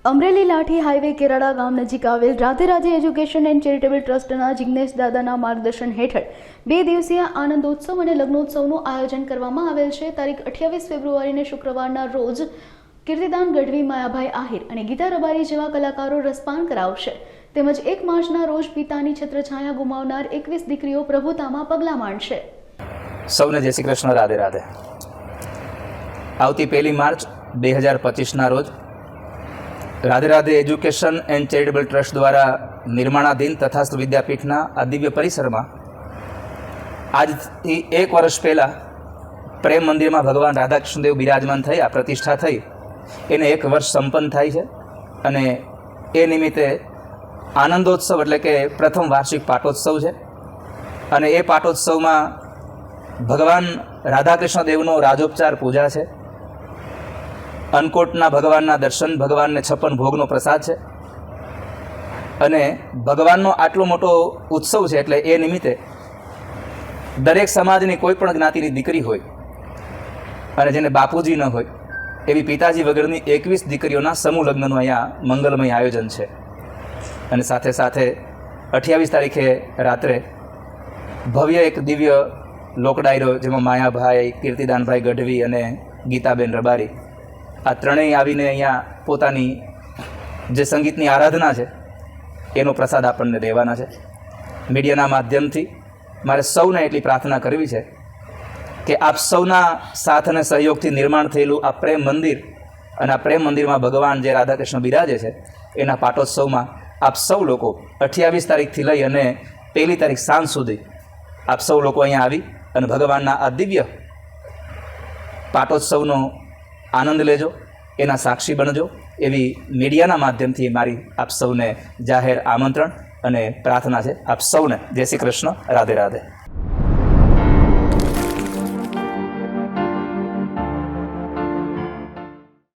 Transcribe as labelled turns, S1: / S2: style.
S1: અમરેલી લાઠી highway Kerala ગામ નજીક આવેલ Radhe Radhe education and charitable ટ્રસ્ટના જિગ્નેશ દાદાના માર્ગદર્શન હેઠળ 2 દિવસીય આનંદોત્સવ અને લગ્નોત્સવનું આયોજન કરવામાં આવેલ છે। તારીખ 28 ફેબ્રુઆરીને શુક્રવારના રોજ કીર્તિદાન ગઢવી, માયાભાઈ આહિર અને ગીતા રબારી જેવા કલાકારો રસપાન કરાવશે। તેમજ 1 માર્ચના રોજ પિતાની છત્રછાયા ગુમાવનાર 21 દીકરીઓ પ્રભુતામાં પગલાં માંડશે।
S2: સૌને જય શ્રી કૃષ્ણ, રાધે રાધે। આવતી 1 માર્ચ 2025ના રોજ Radhe Radhe education and charitable trust દ્વારા નિર્માણાધીન તથાસ્તુ વિદ્યાપીઠના આ દિવ્ય પરિસરમાં આજથી 1 વર્ષ પહેલાં પ્રેમ મંદિરમાં ભગવાન રાધાકૃષ્ણદેવ બિરાજમાન થયા, પ્રતિષ્ઠા થઈ, એને 1 વર્ષ સંપન્ન થાય છે અને એ નિમિત્તે આનંદોત્સવ એટલે કે પ્રથમ વાર્ષિક પાટોત્સવ છે અને એ પાટોત્સવમાં ભગવાન રાધાકૃષ્ણદેવનો રાજોપચાર પૂજા છે, અન્નકોટના ભગવાનના દર્શન, ભગવાનને 56 ભોગનો પ્રસાદ છે અને ભગવાનનો આટલો મોટો ઉત્સવ છે એટલે એ નિમિત્તે દરેક સમાજની કોઈ પણ જ્ઞાતિની દીકરી હોય અને જેને બાપુજી ન હોય એવી પિતાજી વગરની 21 દીકરીઓના સમૂહ લગ્નનું અહીંયા મંગલમય આયોજન છે અને સાથે સાથે 28 તારીખે રાત્રે ભવ્ય એક દિવ્ય લોકડાયરો જેમાં માયાભાઈ, કીર્તિદાનભાઈ ગઢવી અને ગીતાબેન રબારી આ ત્રણેય આવીને અહીંયા પોતાની જે સંગીતની આરાધના છે એનો પ્રસાદ આપણને દેવાના છે। મીડિયાના માધ્યમથી મારે સૌને એટલી પ્રાર્થના કરવી છે કે આપ સૌના સાથ અને સહયોગથી નિર્માણ થયેલું આ પ્રેમ મંદિર અને આ પ્રેમ મંદિરમાં ભગવાન જે રાધાકૃષ્ણ બિરાજે છે એના પાટોત્સવમાં આપ સૌ લોકો 28 તારીખથી લઈ અને 1 તારીખ સાંજ સુધી આપ સૌ લોકો અહીંયા આવી અને ભગવાનના આ દિવ્ય પાટોત્સવનો આનંદ લેજો, એના સાક્ષી બનજો એવી મીડિયાના માધ્યમથી મારી આપ સૌને જાહેર આમંત્રણ અને પ્રાર્થના છે। આપ સૌને જય શ્રી કૃષ્ણ, રાધે રાધે।